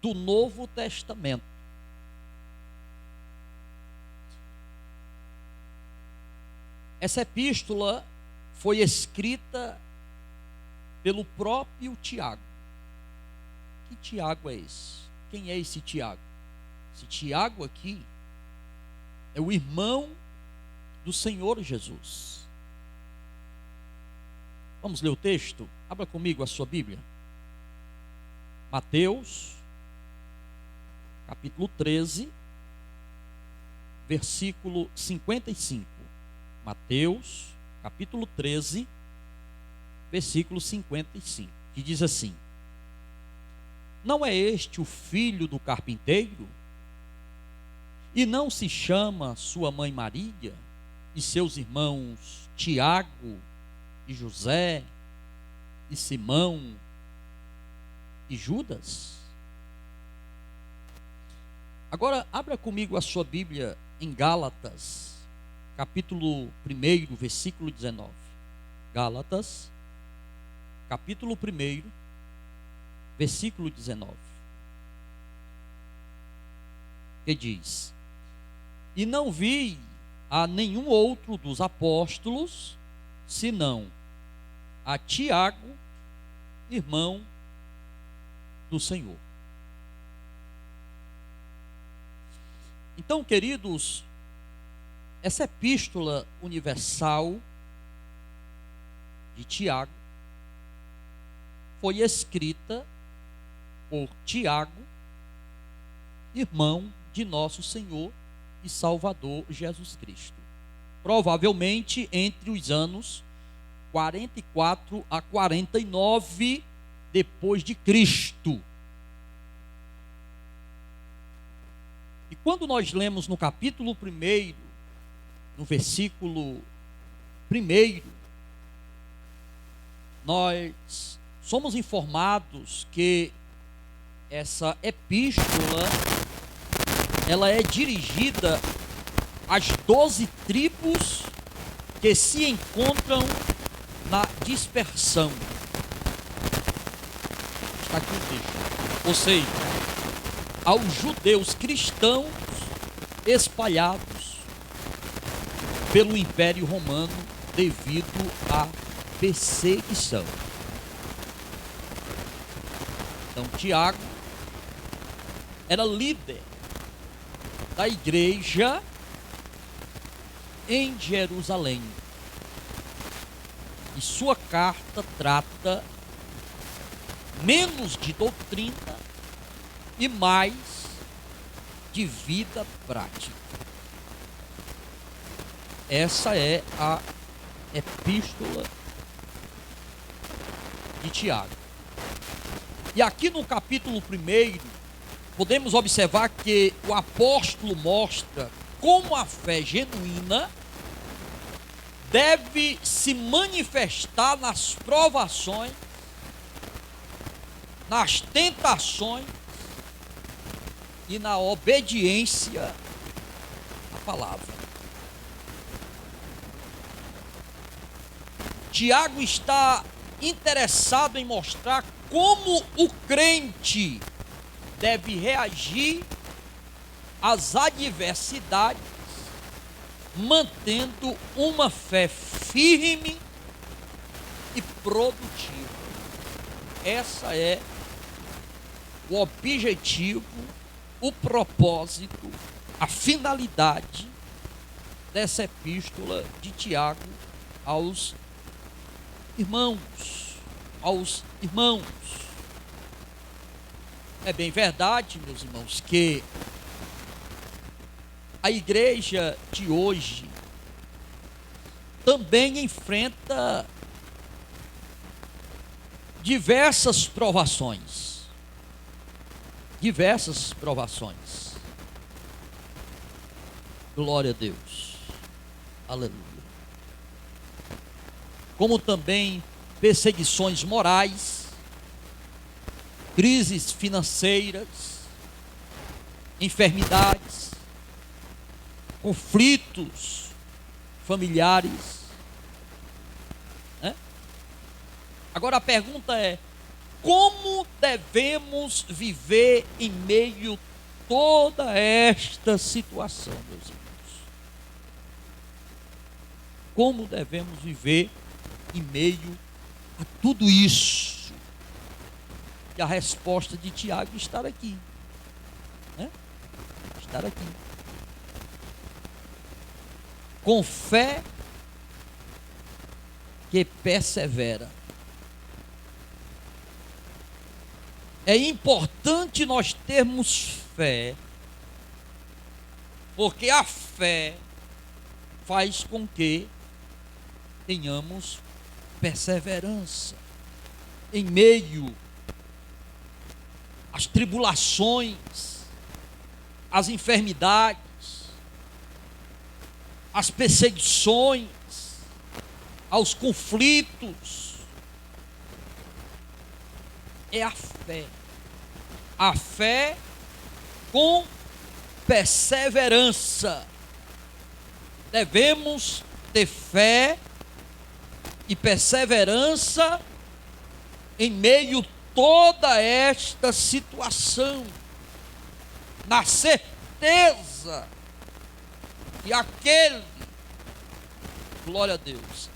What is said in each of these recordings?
do Novo Testamento. Essa epístola foi escrita pelo próprio Tiago. Que Tiago é esse? Quem é esse Tiago? Esse Tiago aqui é o irmão do Senhor Jesus. Vamos ler o texto? Abra comigo a sua Bíblia. Mateus, capítulo 13, versículo 55. Mateus, capítulo 13, versículo 55, que diz assim: não é este o filho do carpinteiro? E não se chama sua mãe Maria, e seus irmãos Tiago, e José, e Simão, e Judas? Agora, abra comigo a sua Bíblia em Gálatas, capítulo 1, versículo 19. Gálatas, capítulo 1, versículo 19. Que diz: e não vi a nenhum outro dos apóstolos, senão a Tiago, irmão do Senhor. Então, queridos, essa epístola universal de Tiago foi escrita por Tiago, irmão de nosso Senhor e Salvador Jesus Cristo, provavelmente entre os anos 44 a 49 depois de Cristo. E quando nós lemos no capítulo 1, no versículo 1, nós somos informados que essa epístola, ela é dirigida às 12 tribos que se encontram na dispersão. Está aqui o texto. Ou seja, aos judeus cristãos espalhados pelo Império Romano devido à perseguição. Então, Tiago era líder da igreja em Jerusalém. E sua carta trata menos de doutrina e mais de vida prática. Essa é a epístola de Tiago. E aqui no capítulo 1, podemos observar que o apóstolo mostra como a fé genuína deve se manifestar nas provações, nas tentações e na obediência à palavra. Tiago está interessado em mostrar como o crente deve reagir às adversidades, mantendo uma fé firme e produtiva. Essa é o objetivo, o propósito, a finalidade dessa epístola de Tiago aos irmãos. É bem verdade, meus irmãos, que a igreja de hoje também enfrenta diversas provações. Glória a Deus. Aleluia. Como também perseguições morais, crises financeiras, enfermidades, conflitos familiares. Agora a pergunta é: como devemos viver em meio a toda esta situação, meus irmãos? Como devemos viver em meio a tudo isso? E a resposta de Tiago está aqui, né? Estar aqui. Com fé que persevera. É importante nós termos fé, porque a fé faz com que tenhamos perseverança em meio às tribulações, às enfermidades, às perseguições, aos conflitos. É a fé. A fé com perseverança. Devemos ter fé e perseverança em meio a toda esta situação, na certeza que aquele, glória a Deus,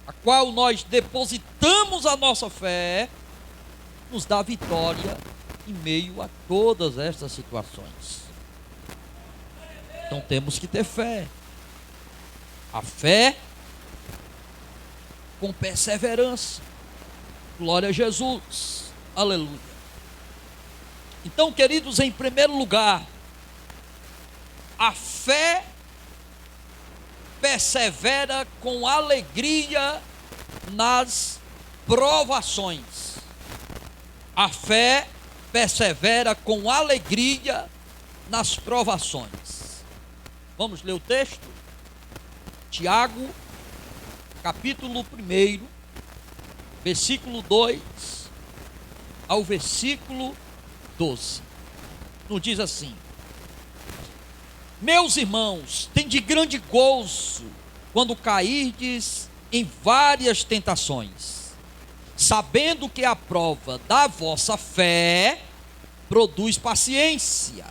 a qual nós depositamos a nossa fé, nos dá vitória em meio a todas estas situações. Então temos que ter fé. A fé com perseverança. Glória a Jesus. Aleluia. Então, queridos, em primeiro lugar, a fé persevera com alegria nas provações. A fé persevera com alegria nas provações. Vamos ler o texto? Tiago, capítulo 1, versículo 2 ao versículo 12. Nos diz assim: meus irmãos, tende grande gozo quando cairdes em várias tentações, sabendo que a prova da vossa fé produz paciência.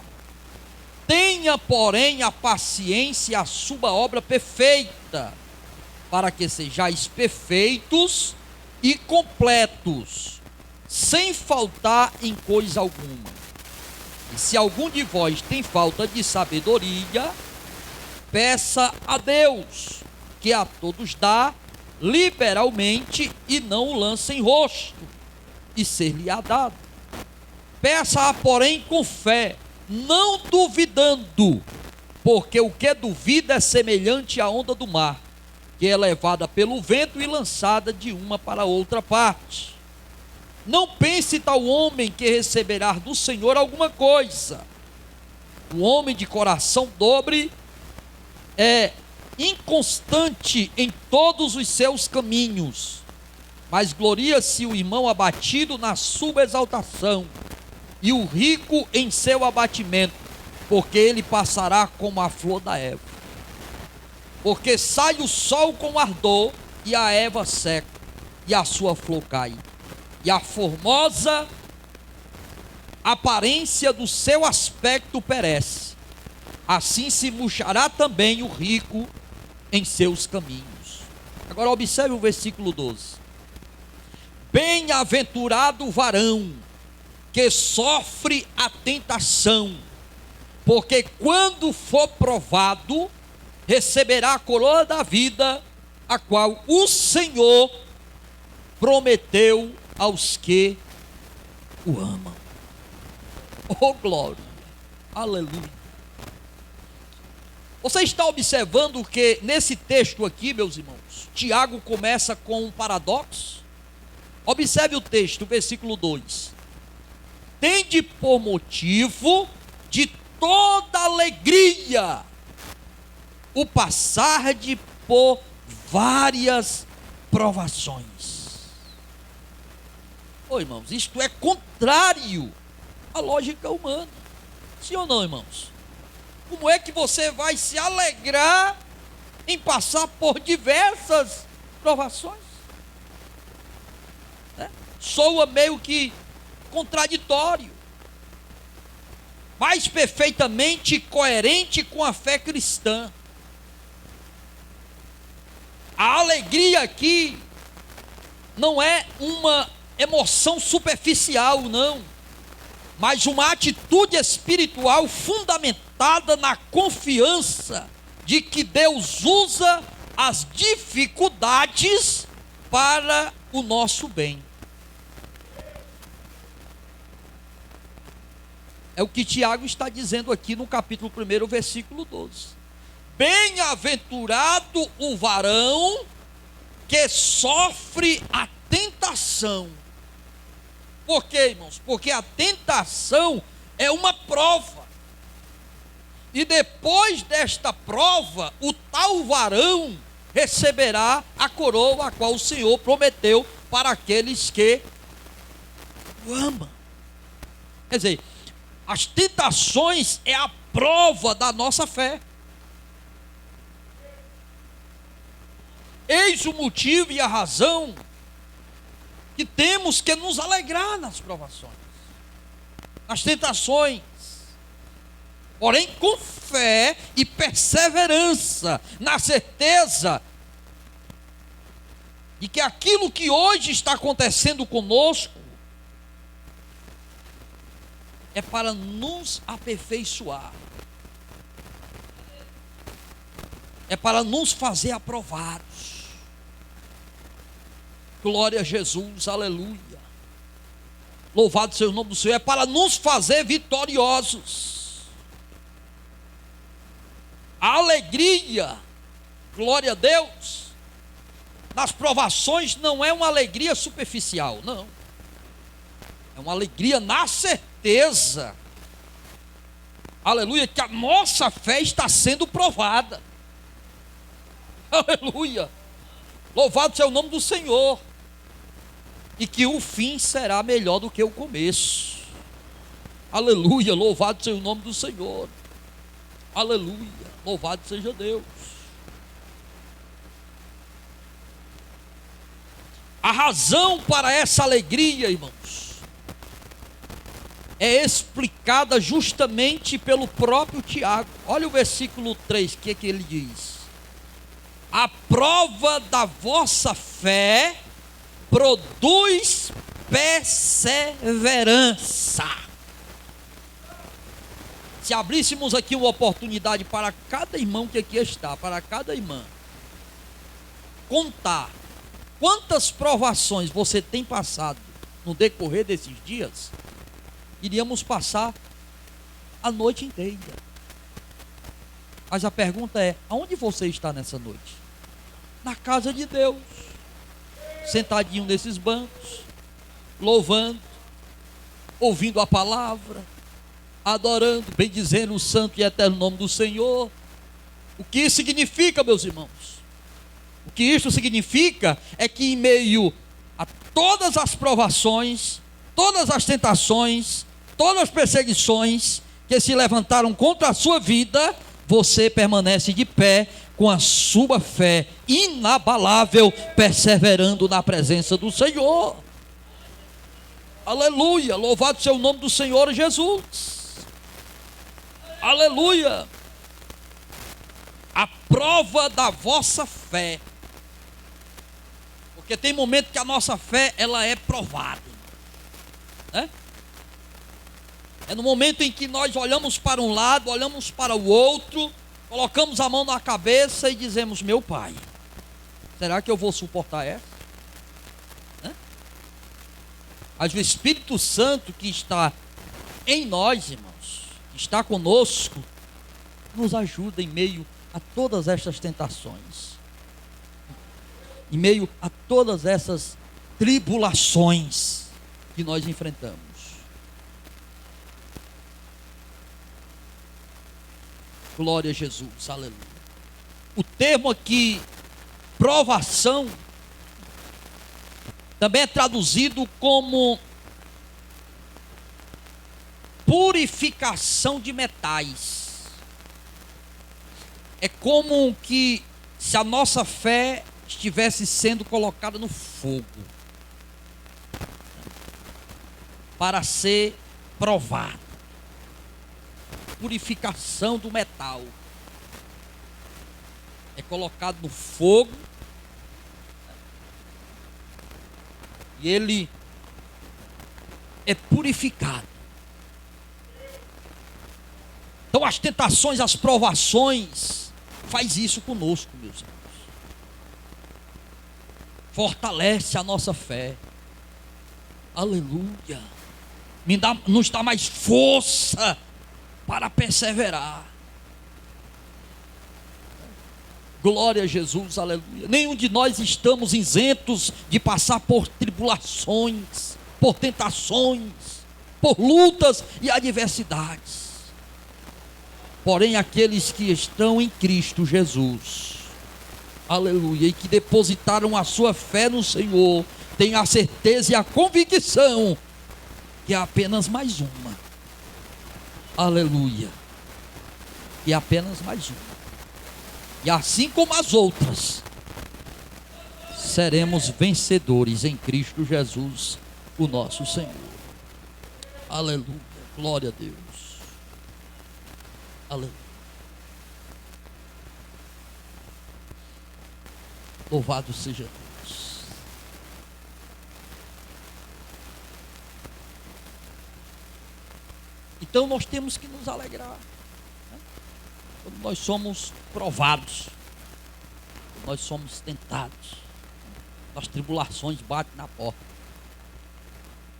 Tenha, porém, a paciência a sua obra perfeita, para que sejais perfeitos e completos, sem faltar em coisa alguma. E se algum de vós tem falta de sabedoria, peça a Deus, que a todos dá liberalmente, e não o lance em rosto, e ser-lhe-á dado. Peça-a, porém, com fé, não duvidando, porque o que duvida é semelhante à onda do mar, que é levada pelo vento e lançada de uma para outra parte. Não pense tal homem que receberá do Senhor alguma coisa. O homem de coração dobre é inconstante em todos os seus caminhos, mas gloria-se o irmão abatido na sua exaltação, e o rico em seu abatimento, porque ele passará como a flor da erva. Porque sai o sol com ardor, e a erva seca, e a sua flor cai, e a formosa aparência do seu aspecto perece. Assim se murchará também o rico em seus caminhos. Agora observe o versículo 12. Bem-aventurado o varão que sofre a tentação, porque quando for provado, receberá a coroa da vida, a qual o Senhor prometeu aos que o amam. Oh glória, aleluia. Você está observando que nesse texto aqui, meus irmãos, Tiago começa com um paradoxo? Observe o texto, versículo 2. Tende por motivo de toda alegria o passarde por várias provações. Ô irmãos, isto é contrário à lógica humana. Sim ou não, irmãos? Como é que você vai se alegrar em passar por diversas provações? soa meio que contraditório, mas perfeitamente coerente com a fé cristã. A alegria aqui não é uma emoção superficial, não, mas uma atitude espiritual fundamentada na confiança de que Deus usa as dificuldades para o nosso bem. É o que Tiago está dizendo aqui no capítulo 1, versículo 12. Bem-aventurado o varão que sofre a tentação. Por quê, irmãos? Porque a tentação é uma prova. E depois desta prova, o tal varão receberá a coroa a qual o Senhor prometeu para aqueles que o amam. Quer dizer, as tentações é a prova da nossa fé. Eis o motivo e a razão que temos que nos alegrar nas provações, nas tentações, porém com fé e perseverança, na certeza de que aquilo que hoje está acontecendo conosco é para nos aperfeiçoar, é para nos fazer aprovados. Glória a Jesus, aleluia. Louvado seja o nome do Senhor. É para nos fazer vitoriosos. A alegria, glória a Deus, nas provações não é uma alegria superficial, não. É uma alegria na certeza, aleluia, que a nossa fé está sendo provada. Aleluia. Louvado seja o nome do Senhor. E que o fim será melhor do que o começo. Aleluia, louvado seja o nome do Senhor. Aleluia, louvado seja Deus. A razão para essa alegria, irmãos, é explicada justamente pelo próprio Tiago. Olha o versículo 3, o que é que ele diz? A prova da vossa fé produz perseverança. Se abríssemos aqui uma oportunidade para cada irmão que aqui está, para cada irmã, contar quantas provações você tem passado no decorrer desses dias, iríamos passar a noite inteira. Mas a pergunta é: aonde você está nessa noite? Na casa de Deus, sentadinho nesses bancos, louvando, ouvindo a palavra, adorando, bendizendo o santo e eterno nome do Senhor. O que isso significa, meus irmãos? O que isso significa é que em meio a todas as provações, todas as tentações, todas as perseguições que se levantaram contra a sua vida, você permanece de pé com a sua fé inabalável, perseverando na presença do Senhor. Aleluia, louvado seja o nome do Senhor Jesus. Aleluia. A prova da vossa fé, porque tem momento que a nossa fé ela é provada, né? É no momento em que nós olhamos para um lado, olhamos para o outro, colocamos a mão na cabeça e dizemos: meu Pai, será que eu vou suportar essa? Né? Mas o Espírito Santo que está em nós, irmãos, que está conosco, nos ajuda em meio a todas estas tentações, em meio a todas essas tribulações que nós enfrentamos. Glória a Jesus, aleluia. O termo aqui, provação, também é traduzido como purificação de metais. É como que se a nossa fé estivesse sendo colocada no fogo. para ser provado. Purificação do metal. É colocado no fogo. E ele é purificado. Então as tentações, as provações, faz isso conosco, meus irmãos. Fortalece a nossa fé. Aleluia. Nos dá mais força para perseverar. Glória a Jesus, aleluia. Nenhum de nós estamos isentos de passar por tribulações, por tentações, por lutas e adversidades. Porém, aqueles que estão em Cristo Jesus, aleluia, e que depositaram a sua fé no Senhor, têm a certeza e a convicção que é apenas mais uma. Aleluia. E apenas mais uma. E assim como as outras, seremos vencedores em Cristo Jesus, o nosso Senhor. Aleluia. Glória a Deus. Aleluia. Louvado seja Deus. Então nós temos que nos alegrar, né? Quando nós somos provados, quando nós somos tentados, as tribulações batem na porta.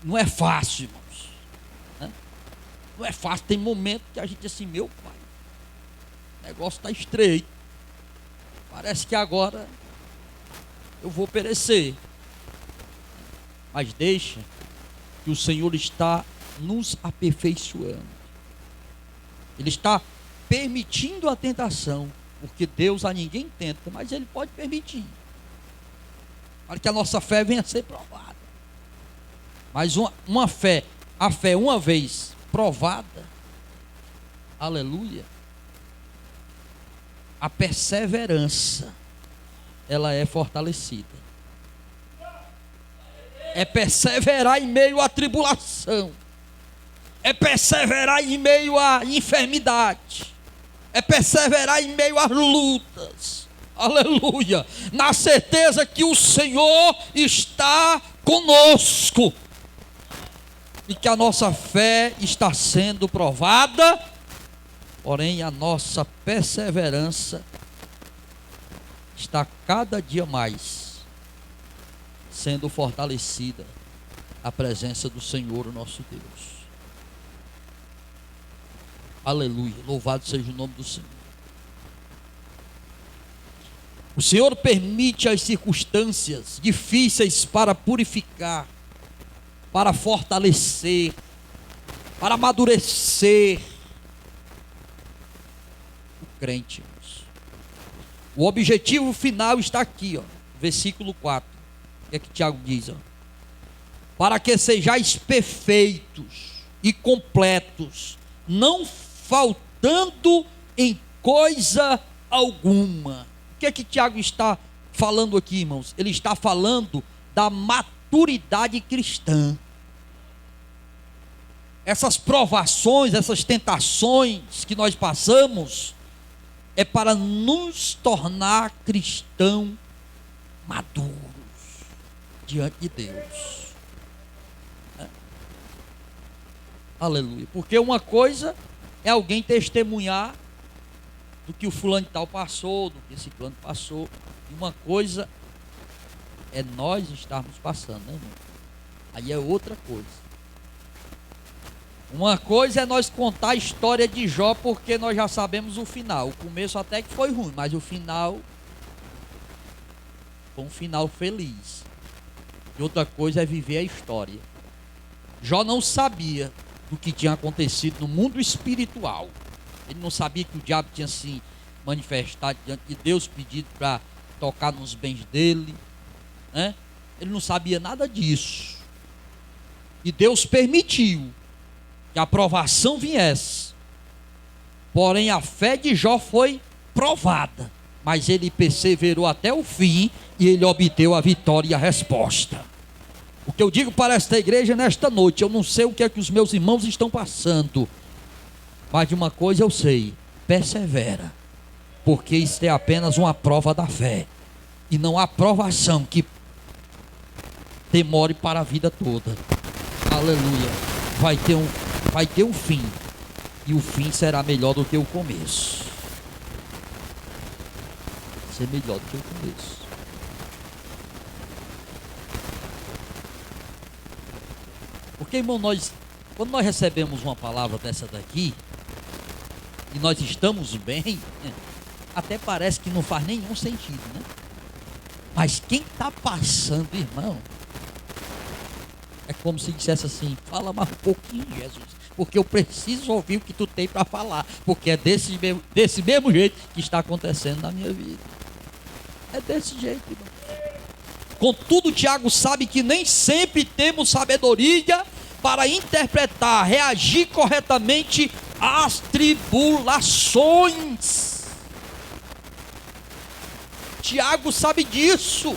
Não é fácil, irmãos, né? Não é fácil. Tem momento que a gente diz assim: meu pai, o negócio está estreito, parece que agora eu vou perecer. Mas deixa que o Senhor está nos aperfeiçoando. Ele está permitindo a tentação, porque Deus a ninguém tenta, mas Ele pode permitir, para que a nossa fé venha a ser provada. Mas a fé uma vez provada, aleluia, a perseverança, ela é fortalecida. É perseverar em meio à tribulação, é perseverar em meio à enfermidade, é perseverar em meio às lutas, aleluia, na certeza que o Senhor está conosco e que a nossa fé está sendo provada, porém a nossa perseverança está cada dia mais sendo fortalecida a presença do Senhor, o nosso Deus. Aleluia, louvado seja o nome do Senhor. O Senhor permite as circunstâncias difíceis para purificar, para fortalecer, para amadurecer o crente. O objetivo final está aqui, ó, versículo 4. O que é que Tiago diz? Ó? Para que sejais perfeitos e completos, não faltando em coisa alguma. O que é que Tiago está falando aqui, irmãos? Ele está falando da maturidade cristã. Essas provações, essas tentações que nós passamos, é para nos tornar cristãos maduros diante de Deus. Aleluia. Porque uma coisa é alguém testemunhar do que o fulano de tal passou, do que esse plano passou, e uma coisa é nós estarmos passando, né, irmão? Aí é outra coisa. Uma coisa é nós contar a história de Jó, porque nós já sabemos o final. O começo até que foi ruim, mas o final foi um final feliz. E outra coisa é viver a história. Jó não sabia do que tinha acontecido no mundo espiritual. Ele não sabia que o diabo tinha se manifestado diante de Deus, pedido para tocar nos bens dele, né? Ele não sabia nada disso. E Deus permitiu que a provação viesse. Porém, a fé de Jó foi provada, mas ele perseverou até o fim e ele obteve a vitória e a resposta. O que eu digo para esta igreja nesta noite, eu não sei o que é que os meus irmãos estão passando, mas de uma coisa eu sei: persevera, porque isto é apenas uma prova da fé, e não há provação que demore para a vida toda. Aleluia. Vai ter um fim, e o fim será melhor do que o começo. Ser melhor do que o começo. Porque, irmão, quando nós recebemos uma palavra dessa daqui, e nós estamos bem, até parece que não faz nenhum sentido, né? Mas quem está passando, irmão, é como se dissesse assim: fala mais um pouquinho, Jesus, porque eu preciso ouvir o que tu tem para falar, porque é desse mesmo jeito que está acontecendo na minha vida. É desse jeito, irmão. Contudo, Tiago sabe que nem sempre temos sabedoria para interpretar, reagir corretamente às tribulações. Tiago sabe disso,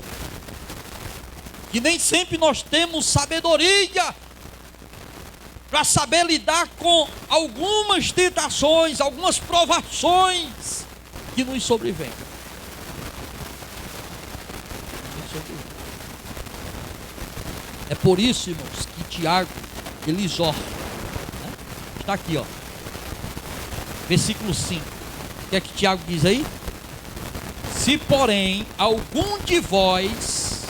que nem sempre nós temos sabedoria para saber lidar com algumas tentações, algumas provações que nos sobrevêm. É por isso, irmãos, que Tiago, ele exorta, né? Está aqui, ó, versículo 5. O que é que Tiago diz aí? Se porém algum de vós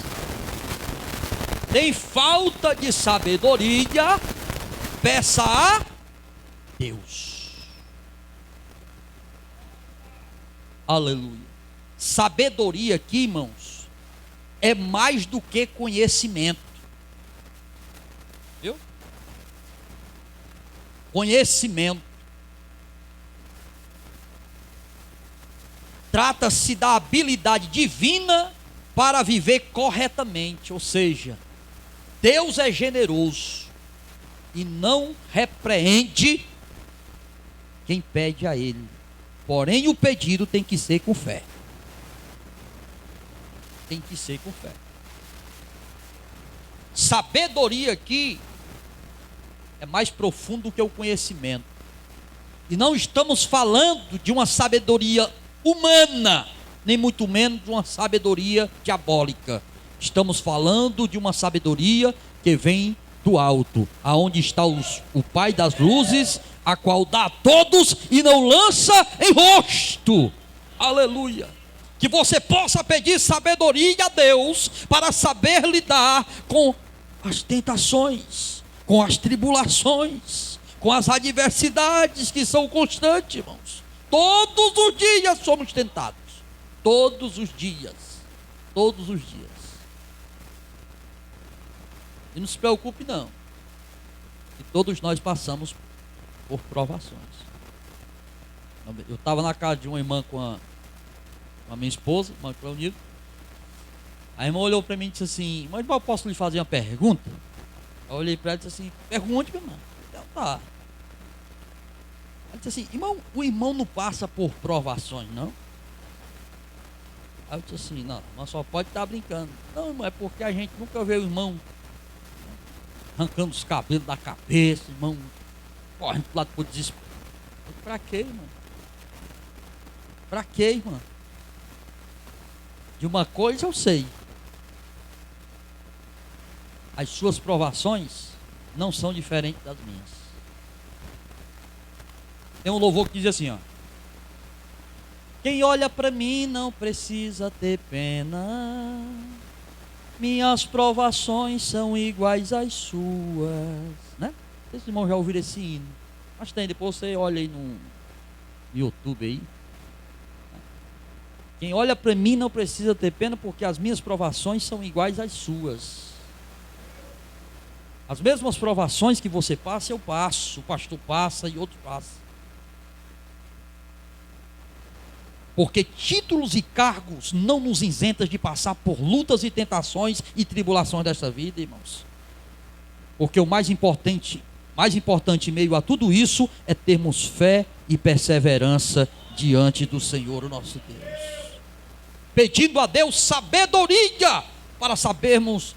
tem falta de sabedoria, peça a Deus. Aleluia. Sabedoria aqui, irmãos, é mais do que conhecimento. Viu? Conhecimento. Trata-se da habilidade divina para viver corretamente, ou seja, Deus é generoso e não repreende quem pede a Ele. Porém, o pedido tem que ser com fé. Tem que ser com fé. Sabedoria aqui é mais profundo do que o conhecimento. E não estamos falando de uma sabedoria humana, nem muito menos de uma sabedoria diabólica. Estamos falando de uma sabedoria que vem do alto, aonde está o Pai das luzes, a qual dá a todos e não lança em rosto. Aleluia. Que você possa pedir sabedoria a Deus para saber lidar com as tentações, com as tribulações, com as adversidades que são constantes, irmãos. Todos os dias somos tentados. Todos os dias. Todos os dias. E não se preocupe não, que todos nós passamos por provações. Eu estava na casa de uma irmã com a minha esposa, irmã Cleonildo. A irmã olhou para mim e disse assim: mas eu posso lhe fazer uma pergunta? Eu olhei para ela e disse assim: pergunte, minha irmã. Então tá. Ela disse assim: irmão, o irmão não passa por provações, não? Aí eu disse assim: não, mas só pode estar brincando. Não, irmão, é porque a gente nunca vê o irmão arrancando os cabelos da cabeça, irmão, correndo pro lado pro desespero. Pra quê, irmão? Pra quê, irmão? De uma coisa eu sei: as suas provações não são diferentes das minhas. Tem um louvor que diz assim, ó: quem olha para mim não precisa ter pena, minhas provações são iguais às suas, né? Esses irmãos já ouviram esse hino, mas tem, depois você olha aí no YouTube aí. Quem olha para mim não precisa ter pena, porque as minhas provações são iguais às suas. As mesmas provações que você passa, eu passo, o pastor passa e outro passa. Porque títulos e cargos não nos isentam de passar por lutas e tentações e tribulações desta vida, irmãos. Porque o mais importante em meio a tudo isso é termos fé e perseverança diante do Senhor, o nosso Deus. Pedindo a Deus sabedoria para sabermos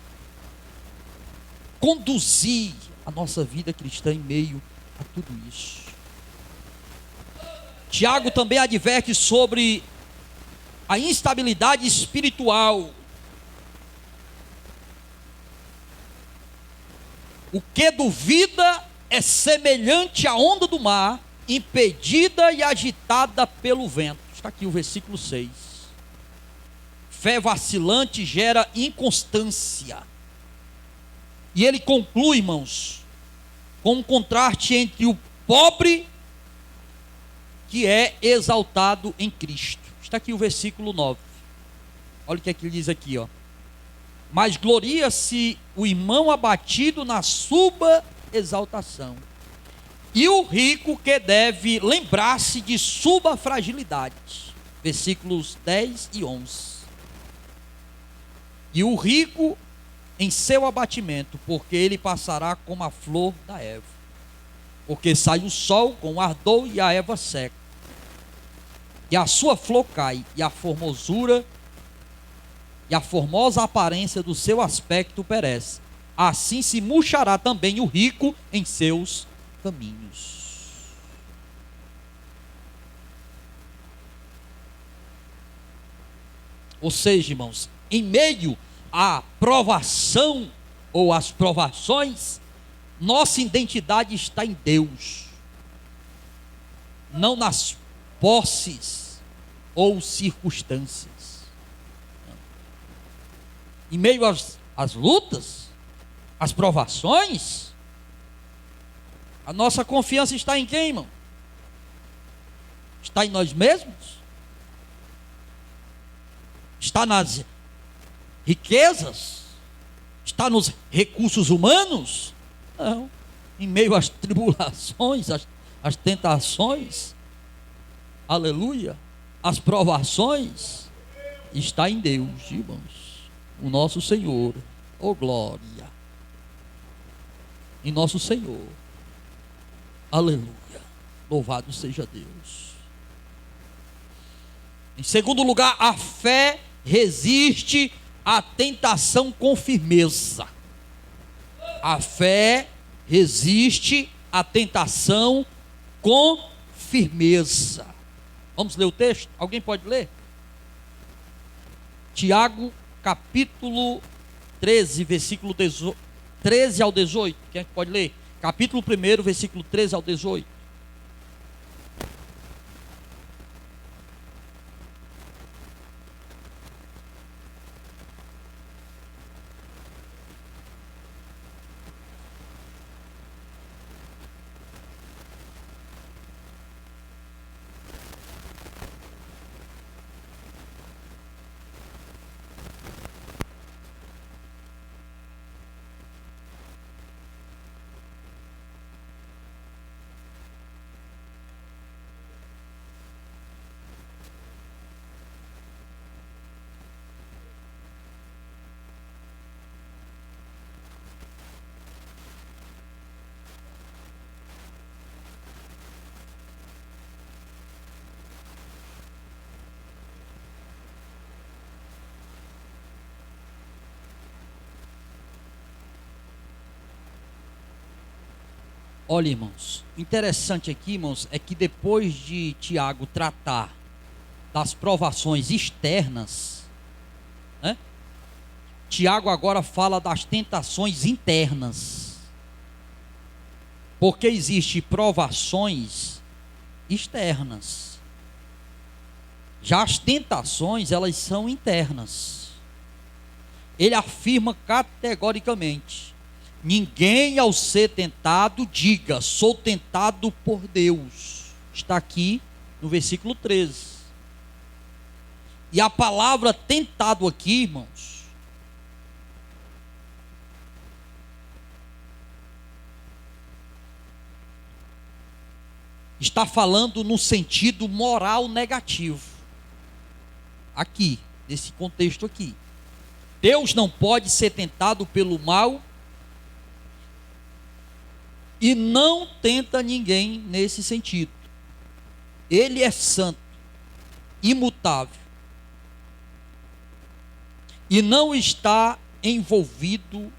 conduzir a nossa vida cristã em meio a tudo isso. Tiago também adverte sobre a instabilidade espiritual. O que duvida é semelhante à onda do mar, impedida e agitada pelo vento. Está aqui o versículo 6. Fé vacilante gera inconstância. E ele conclui, irmãos, com um contraste entre o pobre que é exaltado em Cristo. Está aqui o versículo 9. Olha o que é que ele diz aqui, ó. Mas gloria-se o irmão abatido na sua exaltação, e o rico que deve lembrar-se de sua fragilidade. Versículos 10 e 11. E o rico em seu abatimento, porque ele passará como a flor da erva, porque sai o sol com ardor e a erva seca, e a sua flor cai, e a formosura e a formosa aparência do seu aspecto perece. Assim se murchará também o rico em seus caminhos. Ou seja, irmãos, em meio à provação ou às provações, nossa identidade está em Deus, não nas posses ou circunstâncias. Em meio às lutas, às provações, a nossa confiança está em quem, irmão? Está em nós mesmos? Está nas riquezas? Está nos recursos humanos? Não. Em meio às tribulações, às tentações, aleluia, as provações, está em Deus, irmãos, o nosso Senhor. Oh glória, em nosso Senhor, aleluia, louvado seja Deus. Em segundo lugar, a fé resiste à tentação com firmeza. A fé resiste à tentação com firmeza. Vamos ler o texto? Alguém pode ler? Tiago, capítulo 13, versículo 13 ao 18. Quem é que pode ler? Capítulo 1, versículo 13 ao 18. Olha, irmãos, interessante aqui, irmãos, é que depois de Tiago tratar das provações externas, né, Tiago agora fala das tentações internas. Porque existem provações externas. Já as tentações, elas são internas. Ele afirma categoricamente: ninguém ao ser tentado diga, sou tentado por Deus. Está aqui no versículo 13. E a palavra tentado aqui, irmãos, está falando no sentido moral negativo. Aqui, nesse contexto aqui. Deus não pode ser tentado pelo mal e não tenta ninguém nesse sentido. Ele é santo, imutável, e não está envolvido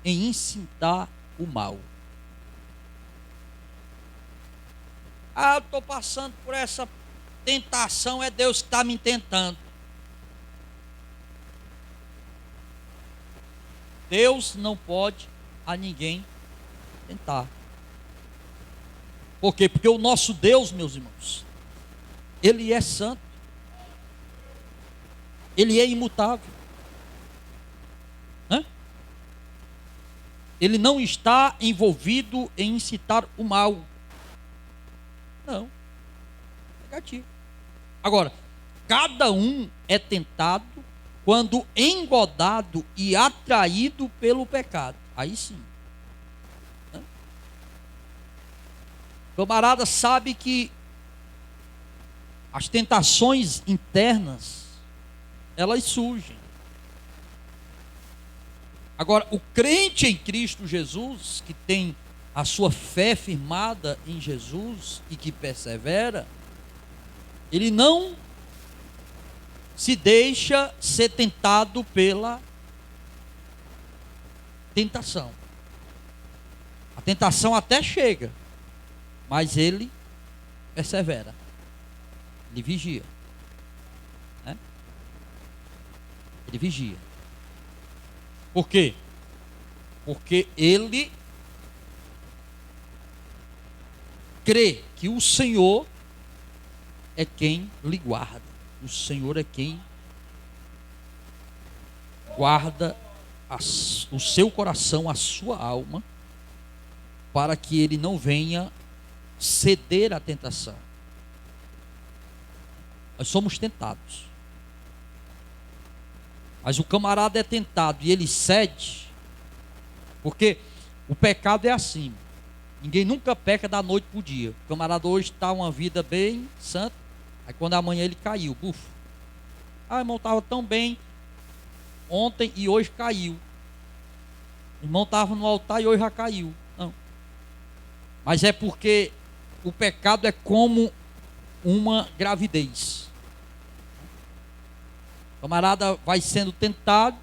em incitar o mal. Eu estou passando por essa tentação, é Deus que está me tentando. Deus não pode a ninguém tentar. Por quê? Porque o nosso Deus, meus irmãos, Ele é santo. Ele é imutável. Ele não está envolvido em incitar o mal. Não. Negativo. Agora, cada um é tentado quando engodado e atraído pelo pecado. Aí sim. O camarada sabe que as tentações internas, elas surgem. Agora, o crente em Cristo Jesus, que tem a sua fé firmada em Jesus e que persevera, ele não se deixa ser tentado pela tentação. A tentação até chega, mas ele persevera, ele vigia, ele vigia. Por quê? Porque ele crê que o Senhor é quem lhe guarda. O Senhor é quem guarda o seu coração, a sua alma, para que ele não venha ceder à tentação. Nós somos tentados. Mas o camarada é tentado e ele cede, porque o pecado é assim. Ninguém nunca peca da noite para o dia. O camarada hoje está uma vida bem santa, aí quando amanhã ele caiu, bufo. Irmão, estava tão bem ontem e hoje caiu. O irmão estava no altar e hoje já caiu. Não. Mas é porque o pecado é como uma gravidez. O camarada vai sendo tentado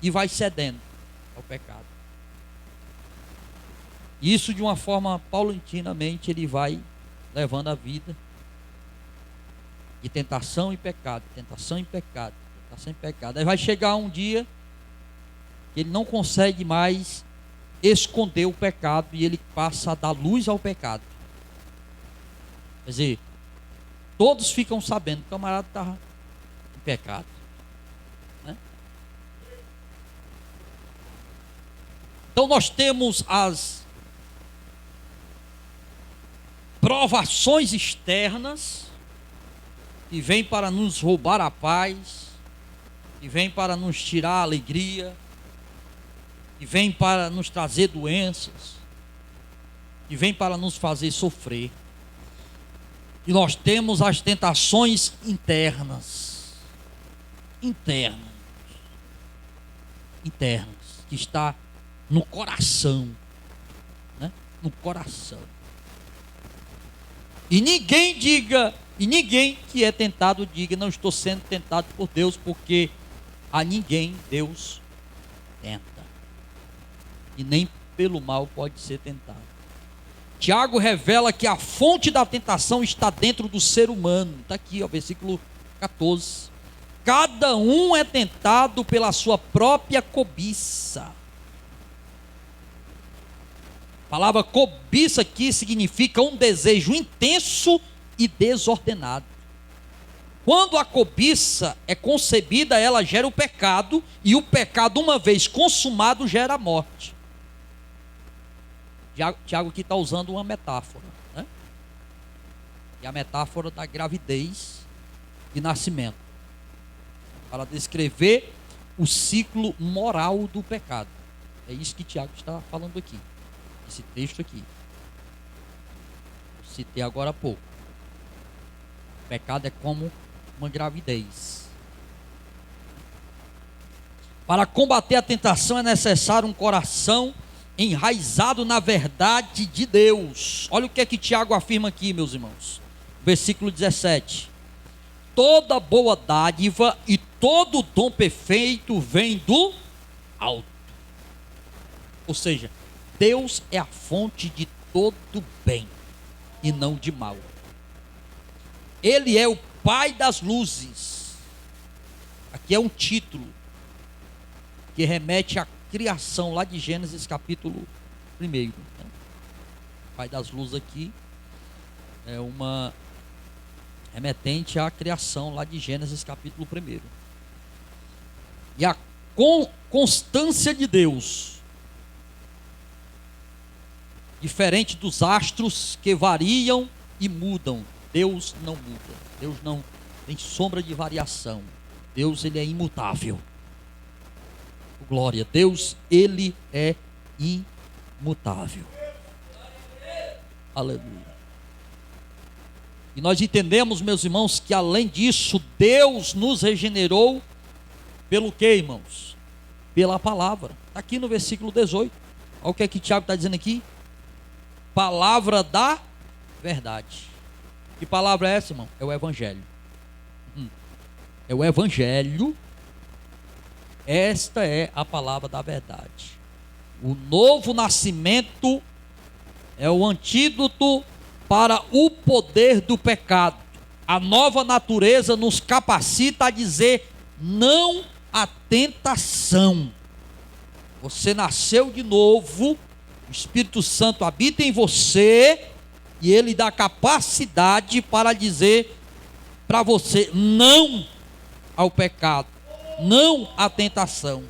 e vai cedendo ao pecado. Isso de uma forma paulatinamente ele vai levando a vida de tentação e pecado, tentação e pecado, tentação e pecado. Aí vai chegar um dia que ele não consegue mais esconder o pecado e ele passa a dar luz ao pecado. Quer dizer, todos ficam sabendo que o camarada está em pecado. Então nós temos as provações externas que vêm para nos roubar a paz, que vêm para nos tirar a alegria, que vêm para nos trazer doenças, que vêm para nos fazer sofrer. E nós temos as tentações internas, que está no coração, no coração. E ninguém que é tentado diga, não estou sendo tentado por Deus, porque a ninguém Deus tenta. E nem pelo mal pode ser tentado. Tiago revela que a fonte da tentação está dentro do ser humano. Está aqui, versículo 14. Cada um é tentado pela sua própria cobiça. A palavra cobiça aqui significa um desejo intenso e desordenado. Quando a cobiça é concebida, ela gera o pecado, e o pecado, uma vez consumado, gera a morte. Tiago aqui está usando uma metáfora, e a metáfora da gravidez e nascimento, para descrever o ciclo moral do pecado. É isso que Tiago está falando aqui, esse texto aqui. Eu citei agora há pouco. O pecado é como uma gravidez. Para combater a tentação é necessário um coração enraizado na verdade de Deus. Olha o que é que Tiago afirma aqui, meus irmãos. Versículo 17. Toda boa dádiva e todo dom perfeito vem do alto. Ou seja, Deus é a fonte de todo bem e não de mal. Ele é o Pai das luzes. Aqui é um título que remete à criação lá de Gênesis capítulo 1. Né? Pai das luzes aqui é uma remetente à criação lá de Gênesis capítulo 1. E a constância de Deus, diferente dos astros que variam e mudam, Deus não muda. Deus não tem sombra de variação. Deus, ele é imutável. Glória, Deus, ele é imutável. Aleluia. E nós entendemos, meus irmãos, que além disso, Deus nos regenerou pelo que, irmãos? Pela palavra. Está aqui no versículo 18. Olha o que é que Tiago está dizendo aqui. Palavra da verdade. Que palavra é essa, irmão? É o Evangelho. É o Evangelho. Esta é a palavra da verdade. O novo nascimento é o antídoto para o poder do pecado. A nova natureza nos capacita a dizer não à tentação. Você nasceu de novo, o Espírito Santo habita em você e ele dá capacidade para dizer para você não ao pecado, não à tentação.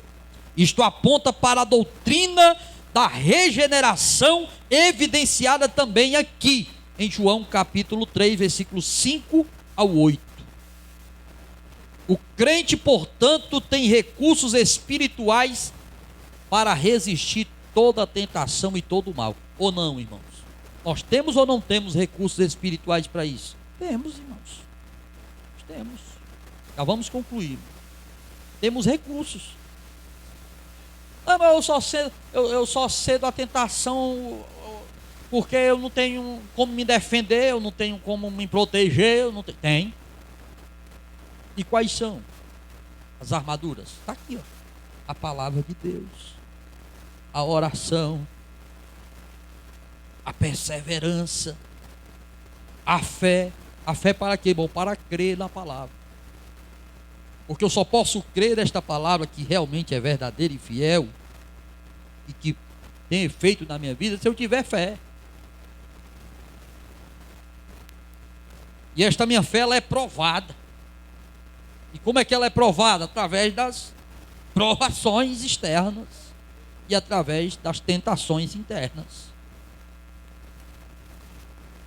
Isto aponta para a doutrina da regeneração, evidenciada também aqui em João capítulo 3, versículos 5 ao 8. O crente, portanto, tem recursos espirituais para resistir toda a tentação e todo o mal. Ou não, irmãos? Nós temos ou não temos recursos espirituais para isso? Temos, irmãos. Temos. Já vamos concluir. Temos recursos. Ah, mas eu só cedo a tentação porque eu não tenho como me defender, eu não tenho como me proteger, eu não tenho. Tem. E quais são as armaduras? Está aqui, ó. A palavra de Deus, a oração, a perseverança, a fé. A fé para quê, bom? Para crer na palavra. Porque eu só posso crer nesta palavra que realmente é verdadeira e fiel e que tem efeito na minha vida se eu tiver fé. E esta minha fé, ela é provada. E como é que ela é provada? Através das provações externas e através das tentações internas.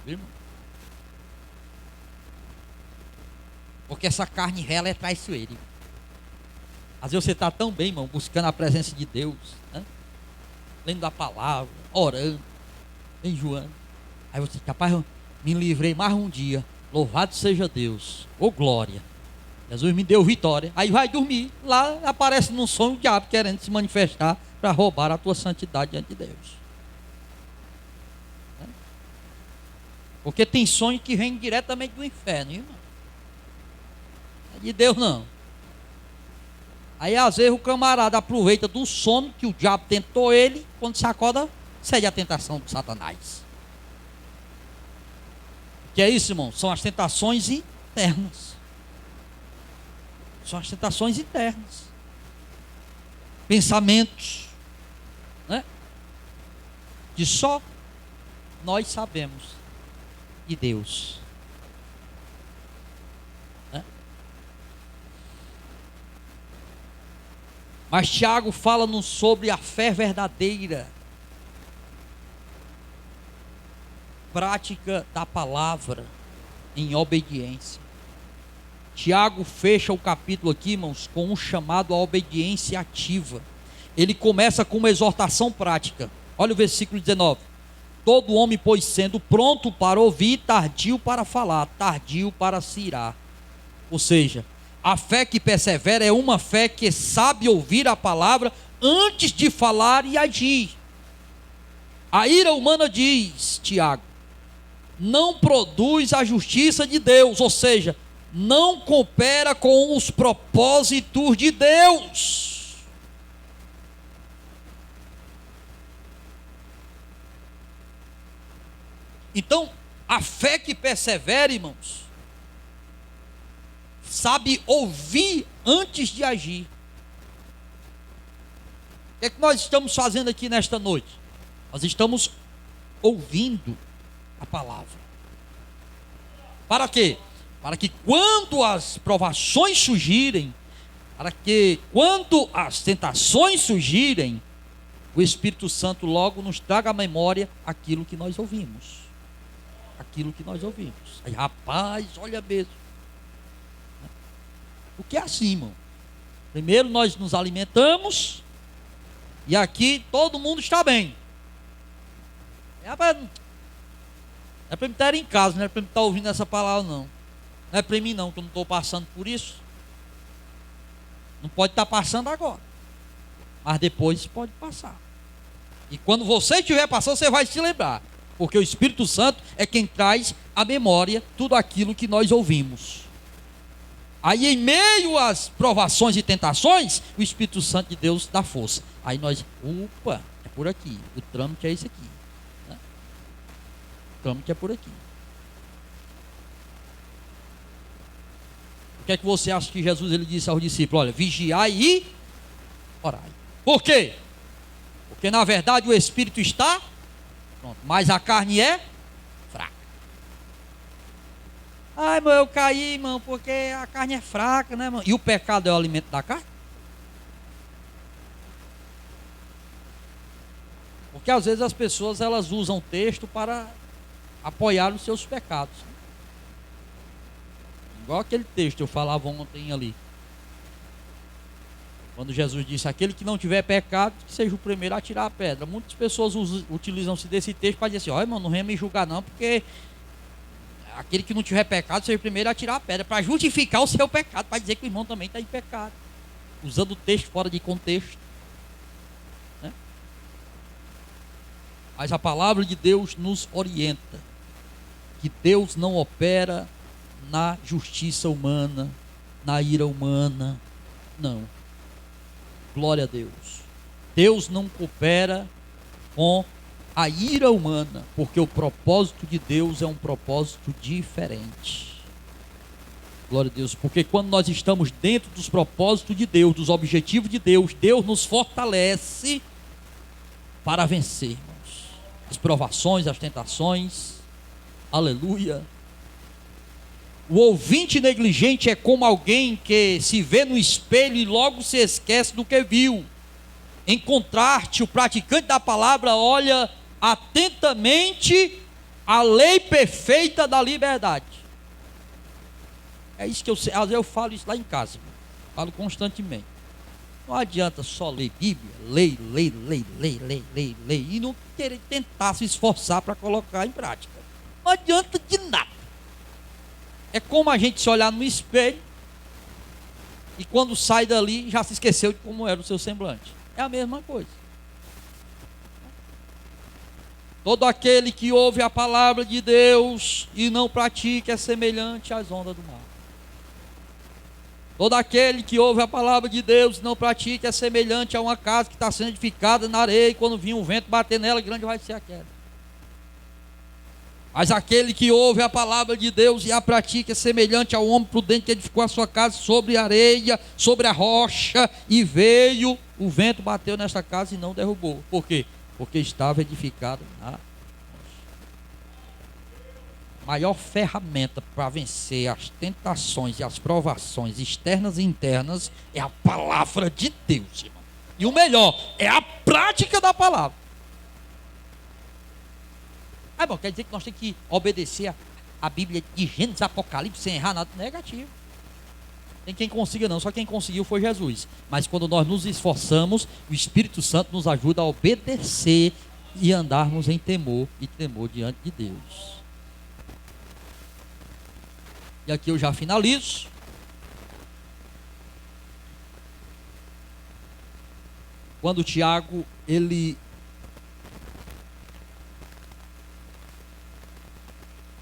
Viu, irmão? Porque essa carne ela é traiçoeira. Às vezes você está tão bem, irmão, buscando a presença de Deus, né? Lendo a palavra, orando, enjoando. Aí você, capaz, me livrei mais um dia. Louvado seja Deus. Ô glória. Jesus me deu vitória. Aí vai dormir. Lá aparece num sonho o diabo querendo se manifestar para roubar a tua santidade diante de Deus. Né? Porque tem sonho que vem diretamente do inferno, irmão. De Deus não. Aí às vezes o camarada aproveita do sono que o diabo tentou ele, quando se acorda, cede a tentação de Satanás. O que é isso, irmão? São as tentações internas. São as tentações internas. Pensamentos, né? Que só nós sabemos. E Deus. Mas Tiago fala-nos sobre a fé verdadeira, prática da palavra em obediência. Tiago fecha o capítulo aqui, irmãos, com um chamado à obediência ativa. Ele começa com uma exortação prática. Olha o versículo 19. Todo homem, pois, sendo pronto para ouvir, tardio para falar, tardio para se irar. Ou seja, a fé que persevera é uma fé que sabe ouvir a palavra antes de falar e agir. A ira humana, diz Tiago, não produz a justiça de Deus, ou seja, não coopera com os propósitos de Deus. Então, a fé que persevera, irmãos, sabe ouvir antes de agir. O que é que nós estamos fazendo aqui nesta noite? Nós estamos ouvindo a palavra. Para quê? Para que quando as provações surgirem, para que quando as tentações surgirem, o Espírito Santo logo nos traga à memória aquilo que nós ouvimos. Aquilo que nós ouvimos. Aí, rapaz, olha mesmo. Porque é assim, irmão. Primeiro nós nos alimentamos, e aqui todo mundo está bem. É para mim estar em casa, não é para mim estar ouvindo essa palavra, não. Não é para mim, não, que eu não estou passando por isso. Não pode estar passando agora, mas depois pode passar. E quando você estiver passando, você vai se lembrar, porque o Espírito Santo é quem traz à memória tudo aquilo que nós ouvimos. Aí, em meio às provações e tentações, o Espírito Santo de Deus dá força. Aí nós, opa, é por aqui, o trâmite é esse aqui, né? O trâmite é por aqui. O que é que você acha que Jesus ele disse aos discípulos? Olha, vigiai e orai. Por quê? Porque na verdade o Espírito está pronto, mas a carne é fraca. Ai, irmão, eu caí, irmão, porque a carne é fraca, né, irmão? E o pecado é o alimento da carne? Porque às vezes as pessoas elas usam o texto para apoiar os seus pecados. Igual aquele texto que eu falava ontem ali. Quando Jesus disse, aquele que não tiver pecado, que seja o primeiro a tirar a pedra. Muitas pessoas utilizam-se desse texto para dizer assim, ó, irmão, não venha me julgar não, porque aquele que não tiver pecado, seja o primeiro a tirar a pedra, para justificar o seu pecado, para dizer que o irmão também está em pecado. Usando o texto fora de contexto. Né? Mas a palavra de Deus nos orienta, que Deus não opera na justiça humana, na ira humana, não. Glória a Deus. Deus não coopera com a ira humana, porque o propósito de Deus é um propósito diferente. Glória a Deus, porque quando nós estamos dentro dos propósitos de Deus, dos objetivos de Deus, Deus nos fortalece para vencermos as provações, as tentações. Aleluia. O ouvinte negligente é como alguém que se vê no espelho e logo se esquece do que viu. Em contraste, o praticante da palavra olha atentamente a lei perfeita da liberdade. É isso que às vezes eu falo isso lá em casa, falo constantemente. Não adianta só ler Bíblia, ler, e não querer tentar se esforçar para colocar em prática. Não adianta de nada. É como a gente se olhar no espelho e quando sai dali já se esqueceu de como era o seu semblante. É a mesma coisa. Todo aquele que ouve a palavra de Deus e não pratica é semelhante às ondas do mar. Todo aquele que ouve a palavra de Deus e não pratica é semelhante a uma casa que está sendo edificada na areia e quando vir um vento bater nela, grande vai ser a queda. Mas aquele que ouve a palavra de Deus e a pratica é semelhante ao homem prudente que edificou a sua casa sobre a areia, sobre a rocha, e veio, o vento bateu nesta casa e não derrubou. Por quê? Porque estava edificado na rocha. A maior ferramenta para vencer as tentações e as provações externas e internas é a palavra de Deus, irmão. E o melhor, é a prática da palavra. Ah, bom, quer dizer que nós temos que obedecer a Bíblia de Gênesis, Apocalipse, sem errar nada. Negativo. Tem quem consiga não, só quem conseguiu foi Jesus. Mas quando nós nos esforçamos, o Espírito Santo nos ajuda a obedecer e andarmos em temor e tremor diante de Deus. E aqui eu já finalizo. Quando Tiago, ele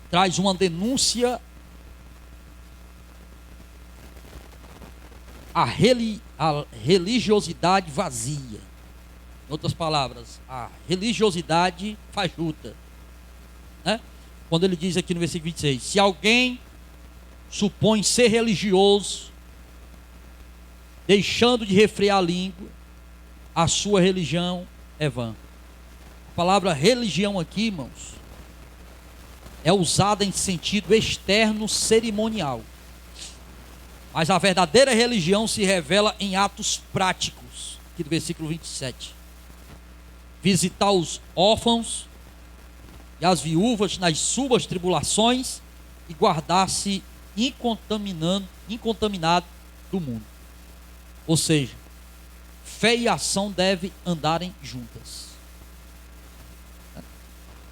traz uma denúncia à religiosidade vazia. Em outras palavras, a religiosidade fajuta, né? quando ele diz aqui no versículo 26, se alguém supõe ser religioso, deixando de refrear a língua, a sua religião é vã. A palavra religião aqui, irmãos, é usada em sentido externo cerimonial. Mas a verdadeira religião se revela em atos práticos, aqui do versículo 27. Visitar os órfãos e as viúvas nas suas tribulações e guardar-se incontaminado do mundo. Ou seja, fé e ação devem andarem juntas.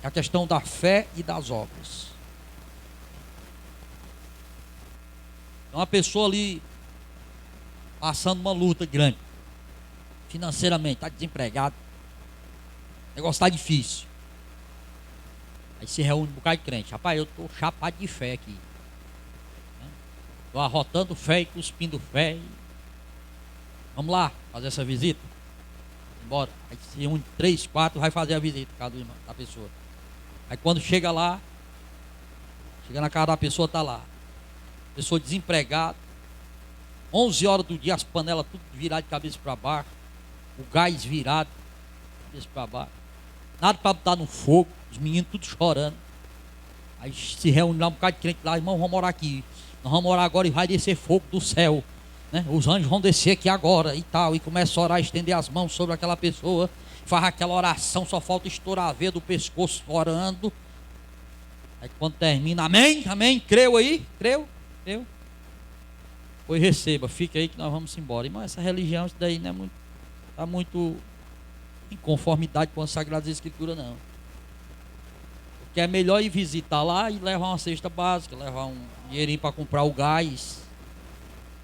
É a questão da fé e das obras. Então, uma pessoa ali passando uma luta grande, financeiramente, está desempregado, o negócio está difícil. Aí se reúne um bocado de crente. Rapaz, eu estou chapado de fé aqui. Estou arrotando fé e cuspindo fé. Vamos lá fazer essa visita? Embora. Aí se reúne 3, 4, vai fazer a visita cada irmão, da pessoa. Aí quando chega lá, chega na casa da pessoa, está lá. Pessoa desempregada. 11 horas do dia, as panelas tudo viradas de cabeça para baixo. O gás virado, cabeça para baixo. Nada para botar no fogo. Os meninos tudo chorando. Aí se reúne lá um bocado de crente lá. Irmão, vamos morar aqui. Nós vamos morar agora e vai descer fogo do céu, né? Os anjos vão descer aqui agora e tal. E começa a orar, estender as mãos sobre aquela pessoa. Faz aquela oração, só falta estourar a veia do pescoço orando. Aí quando termina, amém, amém, creu aí? Creu? Pois receba, fica aí que nós vamos embora. Irmão, essa religião, isso daí não é muito, está muito em conformidade com as Sagradas Escrituras, não. Porque é melhor ir visitar lá e levar uma cesta básica, levar um dinheirinho para comprar o gás,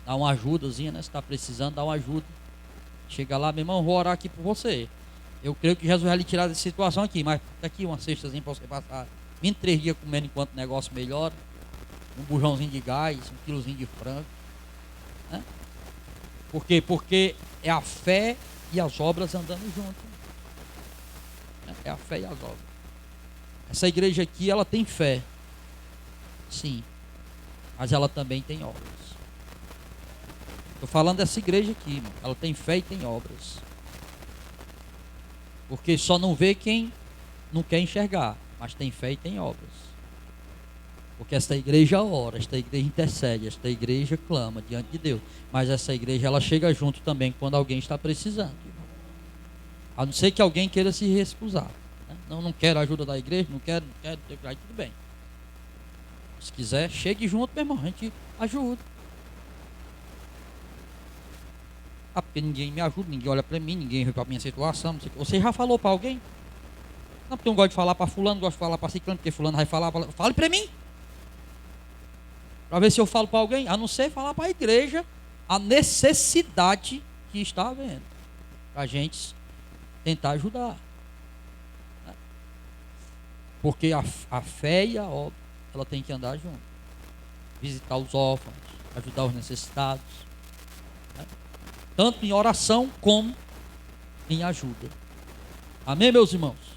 dar uma ajudazinha, né? Se está precisando, dá uma ajuda. Chega lá, meu irmão, vou orar aqui por você. Eu creio que Jesus vai lhe tirar dessa situação aqui, mas tá aqui uma cestazinha para você passar 23 dias comendo enquanto o negócio melhora. Um bujãozinho de gás, um quilozinho de frango, né? Por quê? Porque é a fé e as obras andando juntas, né? É a fé e as obras. Essa igreja aqui, ela tem fé, sim, mas ela também tem obras. Estou falando dessa igreja aqui, irmão. Ela tem fé e tem obras. Porque só não vê quem não quer enxergar, mas tem fé e tem obras. Porque esta igreja ora, esta igreja intercede, esta igreja clama diante de Deus. Mas essa igreja, ela chega junto também quando alguém está precisando. A não ser que alguém queira se recusar, né? Não quero a ajuda da igreja, não quero, aí tudo bem. Se quiser, chegue junto, meu irmão, a gente ajuda. Ah, porque ninguém me ajuda, ninguém olha para mim, ninguém vê para a minha situação. Você já falou para alguém? Não, porque eu não gosto de falar para fulano, não gosto de falar para ciclano, porque fulano vai falar. Fale para mim. Para ver se eu falo para alguém, a não ser falar para a igreja a necessidade que está havendo, para a gente tentar ajudar. Porque a fé e a obra, ela tem que andar junto. Visitar os órfãos, ajudar os necessitados, né? Tanto em oração como em ajuda. Amém, meus irmãos?